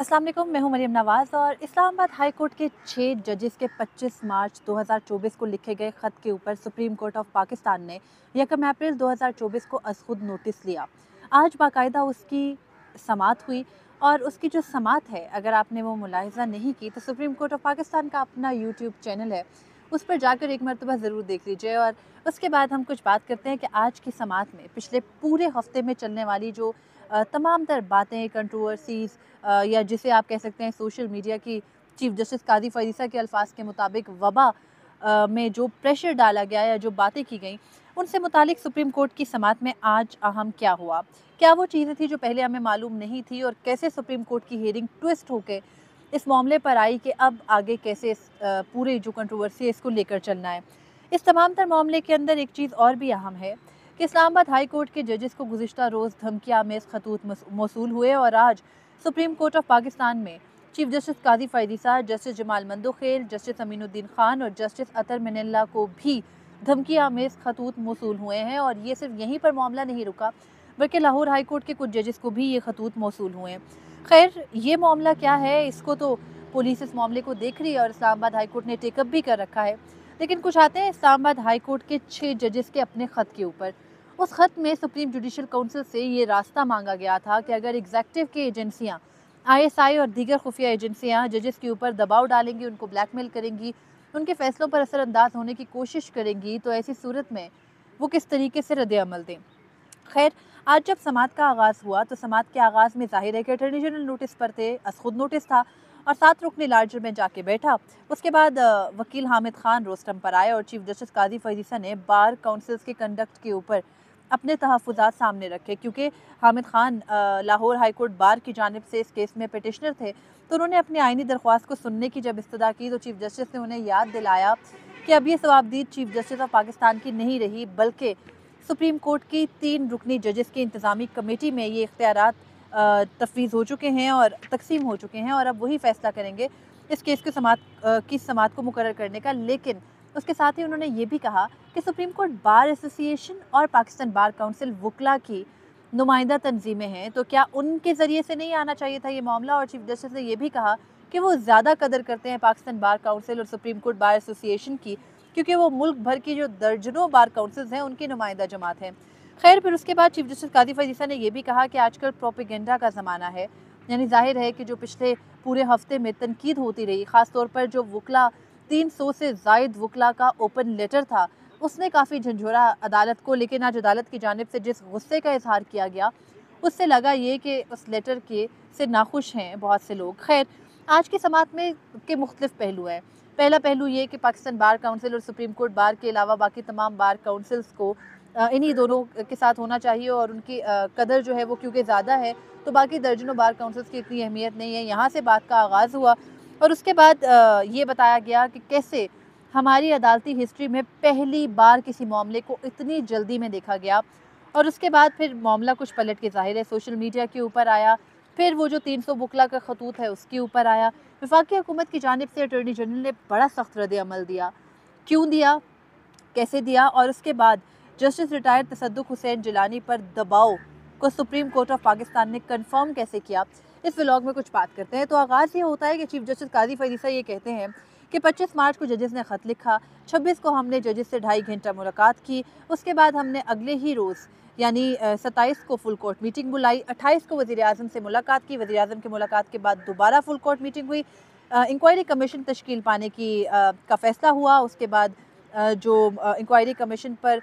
अस्सलाम वालेकुम, मैं हूं मरियम नवाज़ और इस्लामाबाद हाई कोर्ट के 6 जजेस के 25 मार्च 2024 को लिखे गए ख़त के ऊपर सुप्रीम कोर्ट ऑफ पाकिस्तान ने 1 अप्रैल 2024 को अज़ख़ुद नोटिस लिया। आज बाकायदा उसकी समाअत हुई और उसकी जो समाअत है, अगर आपने वो मुलाहिज़ा नहीं की तो सुप्रीम कोर्ट ऑफ पाकिस्तान का अपना यूट्यूब चैनल है, उस पर जाकर एक मरतबा ज़रूर देख लीजिए। और उसके बाद हम कुछ बात करते हैं कि आज की समाअत में पिछले पूरे हफ्ते में चलने वाली जो तमाम तर बातें, कंट्रोवर्सीज़ या जिसे आप कह सकते हैं सोशल मीडिया की चीफ जस्टिस कादी फ़रीसा के अल्फाज के मुताबिक वबा में जो प्रेशर डाला गया या जो बातें की गई, उनसे मुतालिक सुप्रीम कोर्ट की समाअत में आज अहम क्या हुआ, क्या वो चीज़ें थी जो पहले हमें मालूम नहीं थी और कैसे सुप्रीम कोर्ट की हियरिंग ट्विस्ट होकर इस मामले पर आई कि अब आगे कैसे इस पूरे जो कंट्रोवर्सी है इसको लेकर चलना है। इस तमाम तर मामले के अंदर एक चीज़ और भी अहम है कि इस्लामाबाद हाई कोर्ट के जजेस को गुज़िश्ता रोज़ धमकी आमेज़ खतूत मौसूल हुए और आज सुप्रीम कोर्ट ऑफ पाकिस्तान में चीफ जस्टिस कादी फ़रीसा, जस्टिस जमाल मंदोखेल, जस्टिस अमीनुद्दीन खान और जस्टिस अतर मिनल्ला को भी धमकी आमेज़ खतूत मौसूल हुए हैं। और ये सिर्फ यहीं पर मामला नहीं रुका, बल्कि लाहौर हाई कोर्ट के कुछ जजेस को भी ये खतूत मौसूल हुए हैं। खैर, ये मामला क्या है, इसको तो पुलिस इस मामले को देख रही है और इस्लामाबाद हाई कोर्ट ने टेकअप भी कर रखा है। लेकिन कुछ आते हैं इस्लामाबाद हाई कोर्ट के 6 जजेस के अपने ख़त के ऊपर। उस ख़त में सुप्रीम जुडिशल काउंसिल से ये रास्ता मांगा गया था कि अगर एग्जेक्टिव की एजेंसियाँ, आईएसआई और दीगर खुफिया एजेंसियाँ जजेस के ऊपर दबाव डालेंगी, उनको ब्लैकमेल करेंगी, उनके फैसलों पर असरअंदाज होने की कोशिश करेंगी, तो ऐसी सूरत में वो किस तरीके से रद्द-ए-अमल दें। खैर, आज जब समाअत का आगाज़ हुआ तो समाअत के आगाज़ में ज़ाहिर है कि अटॉर्नी जनरल नोटिस पर थे, अज़ख़ुद नोटिस था और 7 रुकनी लार्जर में जाके बैठा। उसके बाद वकील हामिद खान रोस्टम पर आए और चीफ जस्टिस कादी फ़रीसा ने बार काउंसिल्स के कंडक्ट के ऊपर अपने तहफ़्फ़ुज़ात सामने रखे, क्योंकि Hamid Khan Lahore high court bar की जानिब से इस केस में पिटिशनर थे। तो उन्होंने अपनी आइनी दरख्वास्त को सुनने की जब इस्तदा की तो चीफ जस्टिस ने उन्हें याद दिलाया कि अब ये सवाबदीद चीफ जस्टिस ऑफ पाकिस्तान की नहीं रही, बल्कि सुप्रीम कोर्ट की 3 रुकनी जजेस की इंतज़ामी कमेटी में ये इख्तियारात तफवीज़ हो चुके हैं और तकसीम हो चुके हैं और अब वही फ़ैसला करेंगे इस केस की समाअत को मुकर्रर करने का। लेकिन उसके साथ ही उन्होंने ये भी कहा कि सुप्रीम कोर्ट बार एसोसिएशन और पाकिस्तान बार काउंसिल वकला की नुमाइंदा तंजीमें हैं, तो क्या उनके ज़रिए से नहीं आना चाहिए था ये मामला। और चीफ जस्टिस ने यह भी कहा कि वो ज़्यादा कदर करते हैं पाकिस्तान बार काउंसिल और सुप्रीम कोर्ट बार एसोसिएशन की, क्योंकि वो मुल्क भर की जो दर्जनों बार काउंसिल्स हैं उनकी नुमाइंदा जमात है। खैर, फिर उसके बाद चीफ जस्टिस कादी फ़रीसा ने यह भी कहा कि आजकल प्रोपेगेंडा का ज़माना है, यानी जाहिर है कि जो पिछले पूरे हफ्ते में तनकीद होती रही, ख़ास तौर पर जो वकला 300 से ज़ायद वकला का ओपन लेटर था, उसने काफ़ी झंझोरा अदालत को। लेकिन आज अदालत की जानिब से जिस गुस्से का इजहार किया गया, उससे लगा ये कि उस लेटर के से नाखुश हैं बहुत से लोग। खैर, आज की समाअत में के मुख्तलिफ पहलू हैं। पहला पहलू ये कि पाकिस्तान बार काउंसिल और सुप्रीम कोर्ट बार के अलावा बाकी तमाम बार काउंसिल्स को इन्हीं दोनों के साथ होना चाहिए और उनकी कदर जो है वो क्योंकि ज़्यादा है, तो बाकी दर्जनों बार काउंसिल्स की इतनी अहमियत नहीं है। यहाँ से बात का आगाज़ हुआ और उसके बाद ये बताया गया कि कैसे हमारी अदालती हिस्ट्री में पहली बार किसी मामले को इतनी जल्दी में देखा गया। और उसके बाद फिर मामला कुछ पलट के ज़ाहिर है सोशल मीडिया के ऊपर आया, फिर वो जो 300 वकला का खतूत है उसके ऊपर आया। वफाकी हुकूमत की जानिब से अटॉर्नी जनरल ने बड़ा सख्त रद्द-ए-अमल दिया। क्यों दिया, कैसे दिया और उसके बाद जस्टिस रिटायर्ड तसद्दुक़ हुसैन जिलानी पर दबाव को सुप्रीम कोर्ट ऑफ पाकिस्तान ने कंफर्म कैसे किया, इस व्लॉग में कुछ बात करते हैं। तो आगाज़ ये होता है कि चीफ जस्टिस कादी फ़रीसा ये कहते हैं कि 25 मार्च को जजेस ने ख़त लिखा, 26 को हमने जजेस से 2.5 घंटा मुलाकात की, उसके बाद हमने अगले ही रोज़ यानी 27 को फुल कोर्ट मीटिंग बुलाई, 28 को वज़ीर-ए-आज़म से मुलाकात की, वज़ीर-ए-आज़म की मुलाकात के बाद दोबारा फुल कोर्ट मीटिंग हुई, इंक्वायरी कमीशन तश्कील पाने की का फ़ैसला हुआ। उसके बाद जो इंक्वायरी कमीशन पर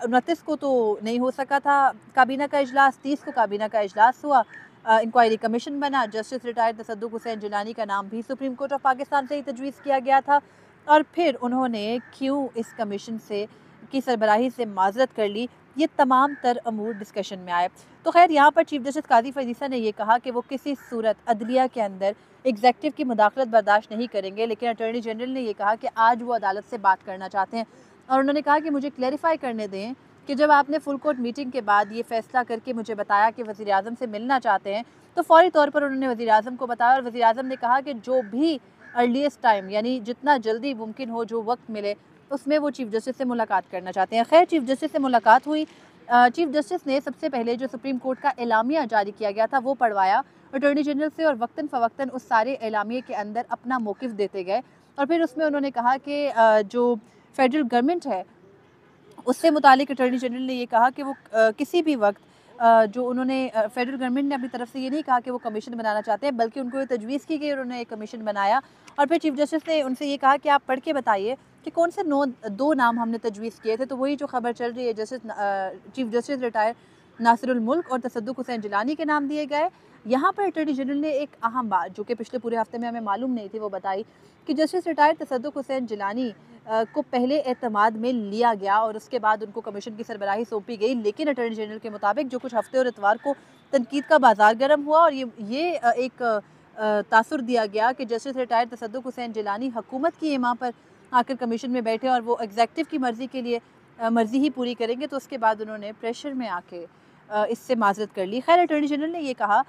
29 को तो नहीं हो सका था काबीना का इजलास, 30 को काबीना का इजलास हुआ, इंक्वायरी कमीशन बना। जस्टिस रिटायर्ड तसद्दुक़ हुसैन जिलानी का नाम भी सुप्रीम कोर्ट ऑफ पाकिस्तान से ही तजवीज़ किया गया था और फिर उन्होंने क्यों इस कमीशन से की सरबराही से माज़रत कर ली, ये तमाम तर अमूर डिस्कशन में आए। तो खैर, यहाँ पर चीफ जस्टिस कादी फ़रीसा ने यह कहा कि वो किसी सूरत अदलिया के अंदर एग्जेक्टिव की मुदाखलत बर्दाश्त नहीं करेंगे। लेकिन अटॉर्नी जनरल ने यह कहा कि आज वो अदालत से बात करना चाहते हैं और उन्होंने कहा कि मुझे क्लैरिफाई करने दें कि जब आपने फुल कोर्ट मीटिंग के बाद ये फ़ैसला करके मुझे बताया कि वज़ीर-ए-आज़म से मिलना चाहते हैं, तो फ़ौरी तौर पर उन्होंने वज़ीर-ए-आज़म को बताया और वज़ीर-ए-आज़म ने कहा कि जो भी अर्लीस्ट टाइम यानी जितना जल्दी मुमकिन हो, जो वक्त मिले, उसमें वो चीफ जस्टिस से मुलाकात करना चाहते हैं। खैर, चीफ जस्टिस से मुलाकात हुई। चीफ जस्टिस ने सबसे पहले जो सुप्रीम कोर्ट का एलामिया जारी किया गया था वो पढ़वाया अटॉर्नी जनरल से और वक्तन फ़वक्तन उस सारे एलामिये के अंदर अपना मौक़िफ़ देते गए। और फिर उसमें उन्होंने कहा कि जो फ़ेडरल गवर्नमेंट है उससे मुतालिक अटॉर्नी जनरल ने ये कहा कि वो किसी भी वक्त जो उन्होंने फ़ेडरल गवर्नमेंट ने अपनी तरफ से ये नहीं कहा कि वो कमीशन बनाना चाहते हैं, बल्कि उनको ये तजवीज़ की गई और उन्होंने एक कमीशन बनाया। और फिर चीफ जस्टिस ने उनसे ये कहा कि आप पढ़ के बताइए कि कौन से दो नाम हमने तजवीज़ किए थे। तो वही जो खबर चल रही है, चीफ जस्टिस रिटायर नासिरुल मुल्क और तसद्दुक़ हुसैन जिलानी के नाम दिए गए। यहाँ पर अटॉर्नी जनरल ने एक अहम बात, जो कि पिछले पूरे हफ्ते में हमें मालूम नहीं थी, वो बताई कि जस्टिस रिटायर तसद्दुक़ हुसैन जिलानी को पहले एतमाद में लिया गया और उसके बाद उनको कमीशन की सरबराही सौंपी गई। लेकिन अटॉर्नी जनरल के मुताबिक जो कुछ हफ्ते और इतवार को तनकीद का बाजार गर्म हुआ और ये एक तासुर दिया गया कि जस्टिस रिटायर तसद्दुक़ हुसैन जिलानी हुकूमत की इमाम पर आकर कमीशन में बैठे और वो एग्जेक्टिव की मर्ज़ी के लिए मर्ज़ी ही पूरी करेंगे। तो उसके बाद उन्होंने प्रेशर में आके इससे माजरत कर ली। खैर, अटॉर्नी जनरल ने ये कहा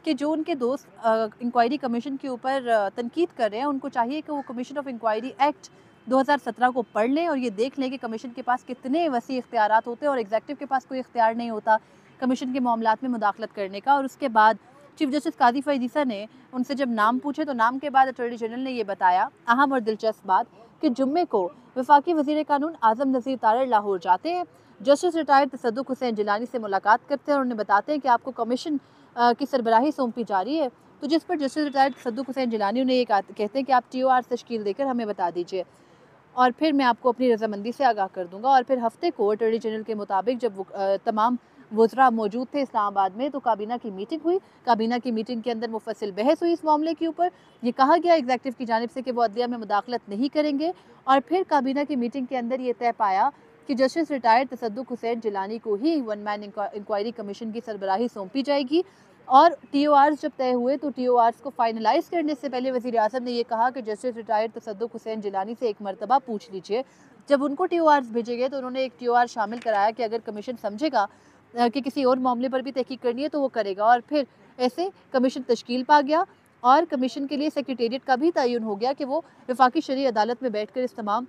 कि जो उनके दोस्त इंक्वायरी कमीशन के ऊपर तनकीद कर रहे हैं, उनको चाहिए कि वो कमीशन ऑफ इंक्वायरी एक्ट 2017 को पढ़ लें और ये देख लें कि कमीशन के पास कितने वसी इख्तियारात होते हैं और एग्जेक्टिव के पास कोई इख्तियार नहीं होता कमीशन के मामलात में मुदाखलत करने का। और उसके बाद चीफ जस्टिस कादी फ़ैज़ ईसा ने उनसे जब नाम पूछे तो नाम के बाद अटॉर्नी जनरल ने यह बताया, अहम और दिलचस्प बात, कि जुम्मे को वफाकी वज़ीर कानून आज़म नज़ीर तारड़ लाहौर जाते हैं, जस्टिस रिटायर्ड तसद्दुक़ हुसैन जिलानी से मुलाकात करते हैं और उन्हें बताते हैं कि आपको कमीशन की सरबराही सौंपी जा रही है। तो जिस पर जस्टिस रिटायर्ड तसद्दुक़ हुसैन जिलानी उन्हें ये कहते हैं कि आप TOR तश्कील देकर हमें बता दीजिए और फिर मैं आपको अपनी रजामंदी से आगाह कर दूंगा। और फिर हफ्ते को अटॉर्नी जनरल के मुताबिक जब तमाम वज़रा मौजूद थे इस्लामाबाद में, तो काबीना की मीटिंग हुई। काबीना की मीटिंग के अंदर मुफस्सिल बहस हुई इस मामले के ऊपर। ये कहा गया एग्जेक्टिव की जानिब से कि वो अदलिया में मुदाखलत नहीं करेंगे। और फिर काबीना की मीटिंग के अंदर ये तय पाया कि जस्टिस रिटायर्ड तसद्दुक़ हुसैन जिलानी को ही वन मैन इंक्वायरी कमीशन की सरबराही सौंपी जाएगी। और TORs जब तय हुए तो TORs को फाइनलाइज करने से पहले वज़ीर आज़म ने यह कहा कि जस्टिस रिटायर्ड तसद्दुक़ हुसैन जिलानी से एक मरतबा पूछ लीजिए। जब उनको TORs भेजे गए तो उन्होंने एक TOR शामिल कराया कि अगर कमीशन समझेगा कि किसी और मामले पर भी तहकीक करनी है तो वो करेगा। और फिर ऐसे कमीशन तश्कील पा गया और कमीशन के लिए सेक्रेटेरिएट का भी तयन हो गया कि वो वफाकी शरई अदालत में बैठ कर इस तमाम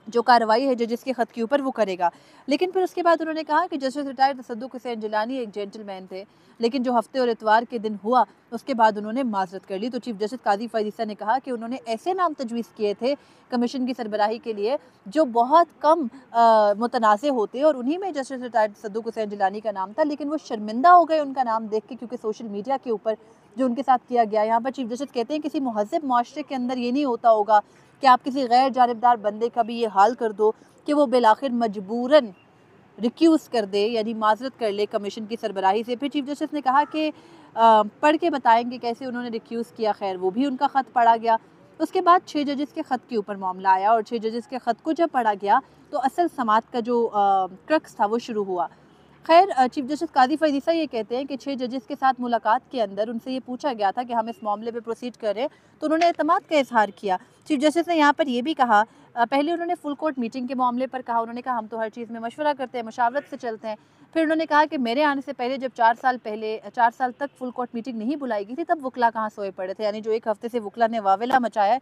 जो कार्रवाई है जजिस के ख़त के ऊपर वो करेगा। लेकिन फिर उसके बाद उन्होंने कहा कि जस्टिस रिटायर्ड तसद्दुक़ हुसैन जिलानी एक जेंटलमैन थे, लेकिन जो हफ्ते और इतवार के दिन हुआ उसके बाद उन्होंने माजरत कर ली। तो चीफ जस्टिस कादी फ़ैज़ ईसा ने कहा कि उन्होंने ऐसे नाम तजवीज़ किए थे कमीशन की सरबराही के लिए जो बहुत कम मुतनाज़ होते और उन्हीं में जस्टिस रिटायर्ड तसद्दुक़ हुसैन जिलानी का नाम था। लेकिन वो शर्मिंदा हो गए उनका नाम देख के, क्योंकि सोशल मीडिया के ऊपर जो उनके साथ किया गया। यहाँ पर चीफ जस्टिस कहते हैं किसी महज़्ज़ब माशरे के अंदर ये नहीं होता होगा कि आप किसी गैर जानिबदार बंदे का भी ये हाल कर दो कि वो बिलाखिर मजबूरन रिक्यूज़ कर दे, यानी माजरत कर ले कमीशन की सरबराही से। फिर चीफ जस्टिस ने कहा कि पढ़ के बताएंगे कैसे उन्होंने रिक्यूज़ किया। खैर, वो भी उनका ख़त पढ़ा गया। उसके बाद 6 जजेस के ख़त के ऊपर मामला आया और 6 जजेस के ख़त को जब पढ़ा गया तो असल समात का जो क्रक्स था वो शुरू हुआ। खैर, चीफ जस्टिस कादी फ़ैज़ ईसा ये कहते हैं कि 6 जजेस के साथ मुलाकात के अंदर उनसे ये पूछा गया था कि हम इस मामले पे प्रोसीड कर रहे हैं, तो उन्होंने एतमाद का इजहार किया। चीफ जस्टिस ने यहाँ पर यह भी कहा, पहले उन्होंने फुल कोर्ट मीटिंग के मामले पर कहा, उन्होंने कहा हम तो हर चीज़ में मशवरा करते हैं, मशावरत से चलते हैं। फिर उन्होंने कहा कि मेरे आने से पहले जब 4 साल तक फुल कोर्ट मीटिंग नहीं बुलाई गई थी तब वकला कहाँ सोए पड़े थे, यानी जो एक हफ्ते से वकला ने वावेला मचाया है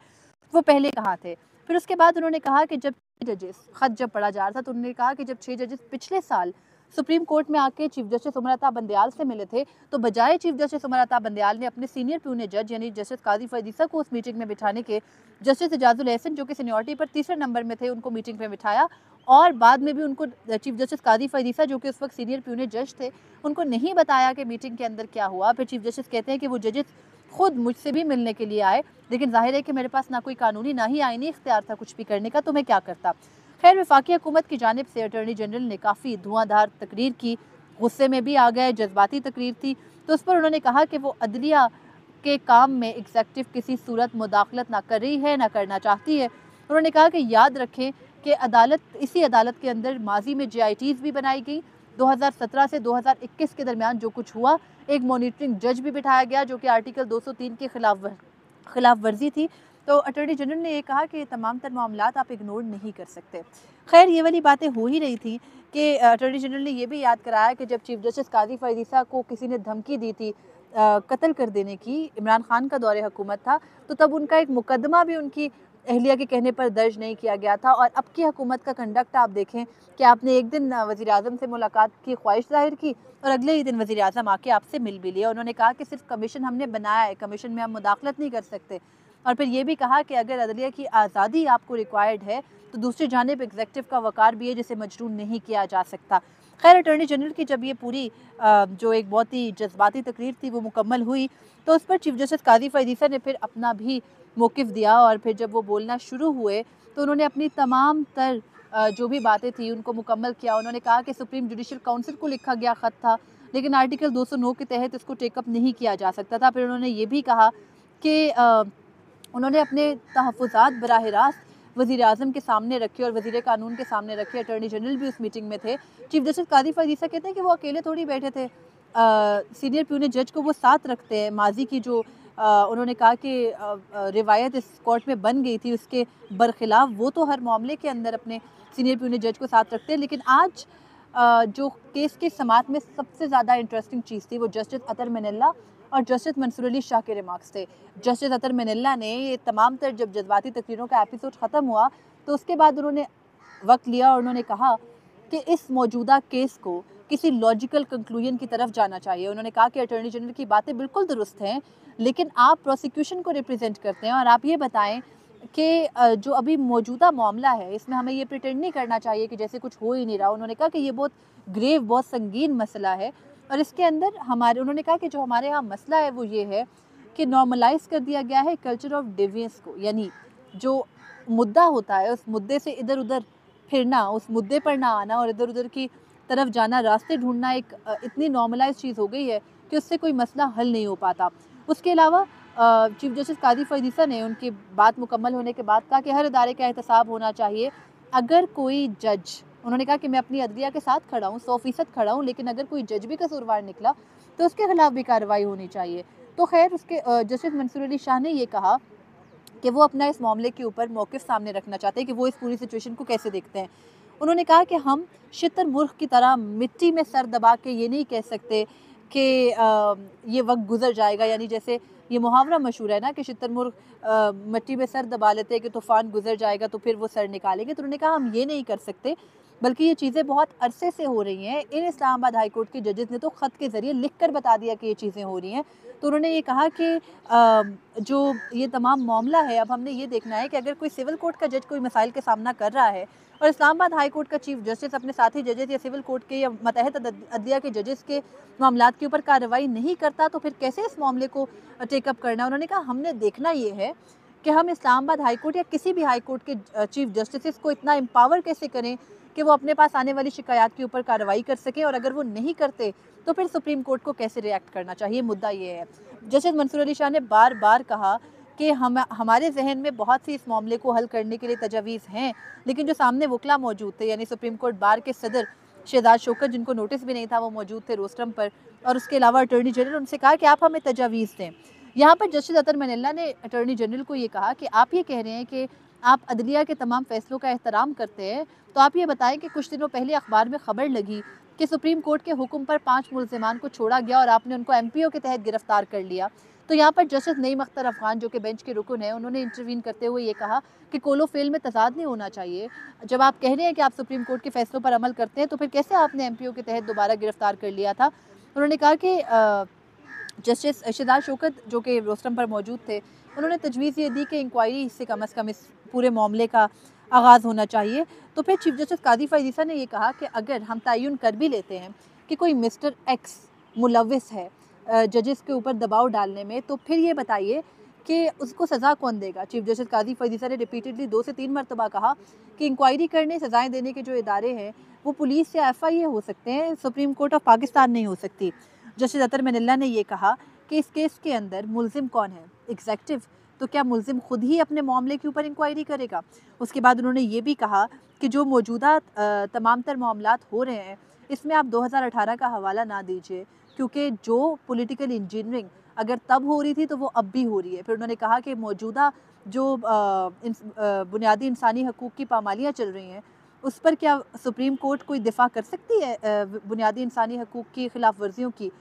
वो पहले कहाँ थे। फिर उसके बाद उन्होंने कहा कि जब जजेस ख़त जब पढ़ा जा रहा था तो उन्होंने कहा कि जब 6 जजेस पिछले साल सुप्रीम कोर्ट में आके चीफ जस्टिस उमर अता बंदयाल से मिले थे, तो बजाय चीफ जस्टिस उमर अता बंदयाल ने अपने सीनियर प्यून जज यानी जस्टिस कादी फ़ैज़ ईसा को उस मीटिंग में बिठाने के, जस्टिस एजाजुल एहसन जो कि सीनियरिटी पर तीसरे नंबर में थे उनको मीटिंग में बिठाया। और बाद में भी उनको चीफ जस्टिस कादी फ़ैज़ ईसा जो कि उस वक्त सीनियर प्यून जज थे उनको नहीं बताया कि मीटिंग के अंदर क्या हुआ। फिर चीफ जस्टिस कहते हैं कि वो जजेस खुद मुझसे भी मिलने के लिए आए, लेकिन जाहिर है कि मेरे पास ना कोई कानूनी ना ही आईनी इख्तियार था कुछ भी करने का, तो मैं क्या करता। खैर, वफाकी हुकूमत की जानिब से अटॉर्नी जनरल ने काफ़ी धुआंधार तकरीर की, गुस्से में भी आ गए, जज्बाती तकरीर थी। तो उस पर उन्होंने कहा कि वो अदलिया के काम में एग्जेक्टिव किसी सूरत मुदाखलत ना कर रही है ना करना चाहती है। उन्होंने कहा कि याद रखें कि इसी अदालत के अंदर माजी में JITs भी बनाई गई। 2017 से 2021 के दरमियान जो कुछ हुआ, एक मॉनिटरिंग जज भी बिठाया गया जो कि आर्टिकल 203 के खिलाफ वर्जी थी। तो अटॉर्नी जनरल ने यह कहा कि तमाम तर मामलात आप इग्नोर नहीं कर सकते। खैर, ये वाली बातें हो ही रही थी कि अटॉर्नी जनरल ने यह भी याद कराया कि जब चीफ जस्टिस कादी फ़ैज़ ईसा को किसी ने धमकी दी थी कत्ल कर देने की, इमरान खान का दौरे हुकूमत था, तो तब उनका एक मुकदमा भी उनकी अहलिया के कहने पर दर्ज नहीं किया गया था। और अब की हुकूमत का कंडक्ट आप देखें कि आपने एक दिन वज़ीर-ए-आज़म से मुलाकात की ख्वाहिश ज़ाहिर की और अगले ही दिन वज़ीर-ए-आज़म आके आपसे मिल भी लिया। उन्होंने कहा कि सिर्फ कमीशन हमने बनाया है, कमीशन में हम मुदाखलत नहीं कर सकते। और फिर ये भी कहा कि अगर अदलिया की आज़ादी आपको रिक्वायर्ड है तो दूसरी जानिब एग्जीक्यूटिव का वक़ार भी है जिसे मजरूह नहीं किया जा सकता। खैर, अटॉर्नी जनरल की जब ये पूरी जो एक बहुत ही जज्बाती तकरीर थी वो मुकम्मल हुई तो उस पर चीफ जस्टिस काज़ी फ़ाइज़ ईसा ने फिर अपना भी मौक़िफ़ दिया। और फिर जब वो बोलना शुरू हुए तो उन्होंने अपनी तमाम तर जो भी बातें थी उनको मुकम्मल किया। उन्होंने कहा कि सुप्रीम जुडिशल काउंसिल को लिखा गया ख़त था, लेकिन आर्टिकल 209 के तहत इसको टेकअप नहीं किया जा सकता था। फिर उन्होंने ये भी कहा कि उन्होंने अपने तहफ़्फ़ुज़ात बराह रास्त वज़ीर-ए-आज़म के सामने रखे और वज़ीर कानून के सामने रखे। अटॉर्नी जनरल भी उस मीटिंग में थे। चीफ जस्टिस काज़ी फ़ाइज़ ईसा कहते हैं कि वो अकेले थोड़ी बैठे थे, सीनियर प्यून जज को वो साथ रखते हैं। माजी की जो उन्होंने कहा कि रिवायत इस कोर्ट में बन गई थी उसके बरखिलाफ वो तो हर मामले के अंदर अपने सीनियर प्यून जज को साथ रखते हैं। लेकिन आज जो केस के समात में सबसे ज़्यादा इंटरेस्टिंग चीज़ थी वो जस्टिस अतर मनल्ला और जस्टिस मंसूर अली शाह के रिमार्क्स थे। जस्टिस अतर मनल्ला ने ये तमाम तर जब जज्बाती तकरीरों का एपिसोड ख़त्म हुआ तो उसके बाद उन्होंने वक्त लिया और उन्होंने कहा कि इस मौजूदा केस को किसी लॉजिकल कंक्लूजन की तरफ जाना चाहिए। उन्होंने कहा कि अटॉर्नी जनरल की बातें बिल्कुल दुरुस्त हैं, लेकिन आप प्रोसिक्यूशन को रिप्रेजेंट करते हैं और आप ये बताएं कि जो अभी मौजूदा मामला है इसमें हमें ये प्रिटेंड नहीं करना चाहिए कि जैसे कुछ हो ही नहीं रहा। उन्होंने कहा कि ये बहुत ग्रेव, बहुत संगीन मसला है और इसके अंदर उन्होंने कहा कि जो हमारे यहाँ मसला है वो ये है कि नॉर्मलाइज कर दिया गया है कल्चर ऑफ डिवियंस को, यानी जो मुद्दा होता है उस मुद्दे से इधर उधर फिरना, उस मुद्दे पर ना आना और इधर उधर की तरफ जाना, रास्ते ढूंढना एक इतनी नॉर्मलाइज चीज़ हो गई है कि उससे कोई मसला हल नहीं हो पाता। उसके अलावा चीफ जस्टिस काज़ी फ़ाइज़ ईसा ने उनकी बात मुकम्मल होने के बाद कहा कि हर इदारे का एहतसाब होना चाहिए। अगर कोई जज, उन्होंने कहा कि मैं अपनी अदलिया के साथ खड़ा हूँ, 100% खड़ा हूँ, लेकिन अगर कोई जज भी कसूरवार निकला तो उसके खिलाफ भी कार्रवाई होनी चाहिए। तो खैर उसके जस्टिस मंसूर अली शाह ने ये कहा कि वो अपना इस मामले के ऊपर मौक़िफ़ सामने रखना चाहते हैं कि वो इस पूरी सिचुएशन को कैसे देखते हैं। उन्होंने कहा कि हम शितर मुर्ख की तरह मिट्टी में सर दबा के ये नहीं कह सकते कि ये वक्त गुजर जाएगा, यानी जैसे ये मुहावरा मशहूर है ना कि शितर मुर्ख मिट्टी में सर दबा लेते हैं कि तूफ़ान गुजर जाएगा तो फिर वो सर निकालेंगे। तो उन्होंने कहा हम ये नहीं कर सकते, बल्कि ये चीज़ें बहुत अरसे से हो रही हैं। इन इस्लामाबाद हाई कोर्ट के जजेस ने तो ख़त के ज़रिए लिख कर बता दिया कि ये चीज़ें हो रही हैं। तो उन्होंने ये कहा कि जो ये तमाम मामला है अब हमने ये देखना है कि अगर कोई सिविल कोर्ट का जज कोई मसाइल का सामना कर रहा है और इस्लामाबाद हाई कोर्ट का चीफ जस्टिस अपने साथी जजेस या सिविल कोर्ट के या मतहत अदलिया के जजेस के मामलात के ऊपर कार्रवाई नहीं करता तो फिर कैसे इस मामले को टेकअप करना। उन्होंने कहा हमने देखना ये है कि हम इस्लामाबाद हाई कोर्ट या किसी भी हाई कोर्ट के चीफ जस्टिस को इतना एम्पावर कैसे करें कि वो अपने पास आने वाली शिकायत के ऊपर कार्रवाई कर सकें, और अगर वो नहीं करते तो फिर सुप्रीम कोर्ट को कैसे रिएक्ट करना चाहिए। मुद्दा ये है। जस्टिस मंसूर अली शाह ने बार बार कहा कि हमारे जहन में बहुत सी इस मामले को हल करने के लिए तजावीज़ हैं, लेकिन जो सामने वकला मौजूद थे यानी सुप्रीम कोर्ट बार के सदर शहजाद शौकत, जिनको नोटिस भी नहीं था, वो मौजूद थे रोस्टरम पर, और उसके अलावा अटॉर्नी जनरल, उनसे कहा कि आप हमें तजावीज़ दें। यहाँ पर जस्टिस अतर मनल्ला ने अटॉर्नी जनरल को ये कहा कि आप ये कह रहे हैं कि आप अदलिया के तमाम फैसलों का एहतराम करते हैं, तो आप ये बताएं कि कुछ दिनों पहले अखबार में खबर लगी कि सुप्रीम कोर्ट के हुक्म पर 5 मुल्ज़िमान को छोड़ा गया और आपने उनको MPO के तहत गिरफ्तार कर लिया। तो यहाँ पर जस्टिस नईम अख्तर अफगान, जो कि बेंच के रुकन है, उन्होंने इंटरवीन करते हुए ये कहा कि कोलो फेल में तजाद नहीं होना चाहिए। जब आप कह रहे हैं कि आप सुप्रीम कोर्ट के फैसलों पर अमल करते हैं तो फिर कैसे आपने MPO के तहत दोबारा गिरफ्तार कर लिया था। उन्होंने कहा कि जस्टिस शहजाद शौकत, जो कि रोस्टरम पर मौजूद थे, उन्होंने तजवीज़ ये दी कि इंक्वायरी से कम अज़ कम इस पूरे मामले का आगाज़ होना चाहिए। तो फिर चीफ जस्टिस काज़ी फ़ाइज़ ईसा ने ये कहा कि अगर हम तयन कर भी लेते हैं कि कोई मिस्टर एक्स मुलव्विस है जजेस के ऊपर दबाव डालने में, तो फिर ये बताइए कि उसको सज़ा कौन देगा। चीफ जस्टिस काज़ी फ़ाइज़ ईसा ने रिपीटेडली 2 से 3 मरतबा कहा कि इंक्वायरी करने, सज़ाएँ देने के जो इदारे हैं वो पुलिस या FIA हो सकते हैं, सुप्रीम कोर्ट ऑफ पाकिस्तान नहीं हो सकती। जस्टिस अतर मनल्ला ने ये कहा कि इस केस के अंदर मुल्ज़िम कौन है, एग्जेक्टिव, तो क्या मुल्ज़िम खुद ही अपने मामले के ऊपर इंक्वायरी करेगा। उसके बाद उन्होंने ये भी कहा कि जो मौजूदा तमाम तर मामलात हो रहे हैं इसमें आप 2018 का हवाला ना दीजिए, क्योंकि जो पॉलिटिकल इंजीनियरिंग अगर तब हो रही थी तो वो अब भी हो रही है। फिर उन्होंने कहा कि मौजूदा जो बुनियादी इंसानी हकूक़ की पामालियाँ चल रही हैं उस पर क्या सुप्रीम कोर्ट कोई दिफा कर सकती है बुनियादी इंसानी हकूक़ की खिलाफ वर्जियों की।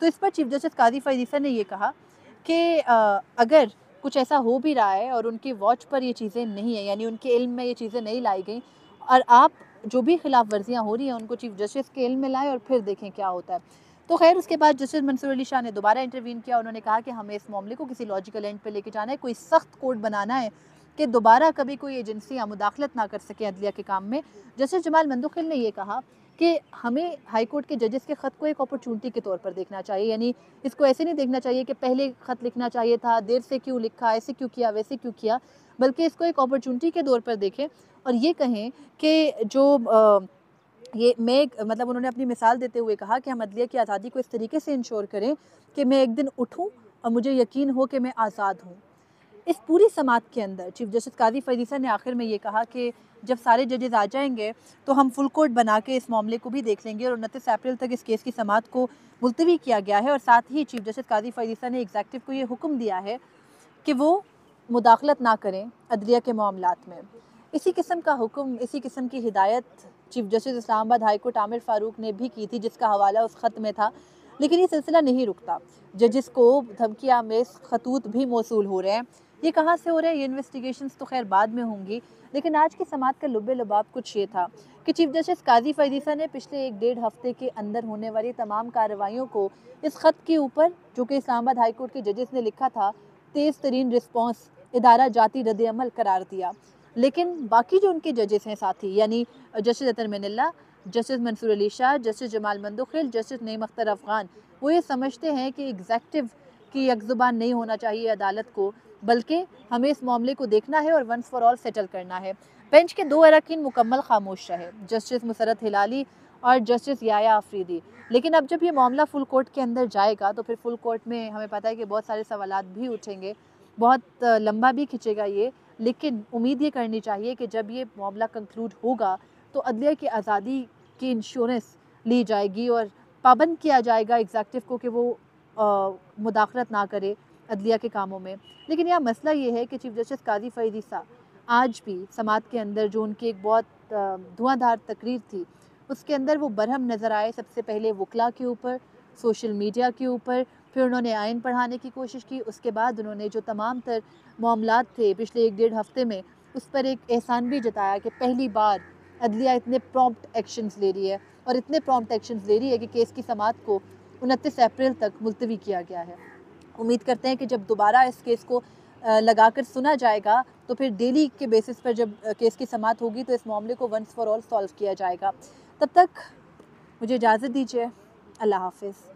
तो इस पर चीफ जस्टिस काज़ी फ़ाइज़ ईसा ने ये कहा कि अगर कुछ ऐसा हो भी रहा है और उनकी वॉच पर ये चीज़ें नहीं है, यानी उनके इल्म में ये चीज़ें नहीं लाई गई, और आप जो भी खिलाफ वर्जियाँ हो रही हैं उनको चीफ जस्टिस के इल्म में लाएँ और फिर देखें क्या होता है। तो खैर उसके बाद जस्टिस मंसूर अली शाह ने दोबारा इंटरवीन किया। उन्होंने कहा कि हमें इस मामले को किसी लॉजिकल एंड पे लेके जाना है, कोई सख्त कोड बनाना है कि दोबारा कभी कोई एजेंसियाँ मुदाखलत ना कर सकें अदलिया के काम में। जस्टिस जमाल मंदुखिल ने ये कहा कि हमें हाई कोर्ट के जजेस के ख़त को एक अपॉर्चुनिटी के तौर पर देखना चाहिए, यानी इसको ऐसे नहीं देखना चाहिए कि पहले ख़त लिखना चाहिए था, देर से क्यों लिखा, ऐसे क्यों किया, वैसे क्यों किया, बल्कि इसको एक अपॉर्चुनिटी के तौर पर देखें और ये कहें कि ये मैं मतलब उन्होंने अपनी मिसाल देते हुए कहा कि हम अदलिया की आज़ादी को इस तरीके से इंश्योर करें कि मैं एक दिन उठूं और मुझे यकीन हो कि मैं आज़ाद हूं। इस पूरी समात के अंदर चीफ जस्टिस काजी फरीद ईसा ने आखिर में ये कहा कि जब सारे जजेस आ जाएंगे तो हम फुल कोर्ट बना के इस मामले को भी देख लेंगे, और 29 अप्रैल तक इस केस की समात को मुलतवी किया गया है। और साथ ही चीफ जस्टिस काजी फरीद ईसा ने एग्जेक्टिव को ये हुक्म दिया है कि वो मुदाखलत ना करें अदलिया के मामलात में। इसी किस्म का हुक्म, इसी किस्म की हिदायत chief justice Islamabad high court Aamir Farooq ने भी की थी, जिसका हवाला उस ख़त में था। लेकिन ये सिलसिला नहीं रुकता, जजिस को धमकियाँ में खतूत भी मौसूल हो रहे हैं। ये कहाँ से हो रहे हैं, ये इन्वेस्टिगेशंस तो खैर बाद में होंगी, लेकिन आज की समात का लुब्बे लुबाब कुछ ये था कि चीफ जस्टिस काजी फरीद ईसा ने पिछले 1-1.5 हफ्ते के अंदर होने वाली तमाम कार्रवाइयों को इस ख़त के ऊपर, जो कि इस्लामाबाद हाई कोर्ट के जजेस ने लिखा था, तेज़ तरीन रिस्पॉन्स, इदारा जाती रद्द अमल करार दिया। लेकिन बाकी जो उनके जजेस हैं साथी, यानी justice Athar Minallah, justice Mansoor Ali Shah, justice Jamal Mandokhel, justice Naeem Akhtar Afghan, वो ये समझते हैं कि एग्जेक्टिव की यकजुबान नहीं होना चाहिए अदालत को, बल्कि हमें इस मामले को देखना है और वंस फॉर ऑल सेटल करना है। बेंच के 2 अरकान मुकम्मल खामोश रहे, जस्टिस मुसरत हिलाली और जस्टिस याया आफरीदी। लेकिन अब जब ये मामला फुल कोर्ट के अंदर जाएगा तो फिर फुल कोर्ट में हमें पता है कि बहुत सारे सवालात भी उठेंगे, बहुत लंबा भी खिंचेगा ये। लेकिन उम्मीद ये करनी चाहिए कि जब ये मामला कंक्लूड होगा तो अदलिया की आज़ादी की इंश्योरेंस ली जाएगी और पाबंद किया जाएगा एग्जेक्टिव को कि वो मुदाखलत ना करे अदलिया के कामों में। लेकिन यह मसला ये है कि चीफ जस्टिस काजी फरीद ईसा आज भी समात के अंदर, जो उनकी एक बहुत धुआंधार तकरीर थी, उसके अंदर वो बरहम नज़र आए। सबसे पहले वकला के ऊपर, सोशल मीडिया के ऊपर, फिर उन्होंने आइन पढ़ाने की कोशिश की। उसके बाद उन्होंने जो तमाम तर मामलात थे पिछले 1-1.5 हफ्ते में, उस पर एक एहसान भी जताया कि पहली बार अदलिया इतने प्रॉम्प्ट एक्शंस ले रही है, और इतने प्रॉम्प्ट एक्शंस ले रही है कि केस की समात को 29 अप्रैल तक मुलतवी किया गया है। उम्मीद करते हैं कि जब दोबारा इस केस को लगाकर सुना जाएगा तो फिर डेली के बेसिस पर जब केस की समात होगी तो इस मामले को वंस फॉर ऑल सॉल्व किया जाएगा। तब तक मुझे इजाज़त दीजिए। अल्लाह हाफ़िज़।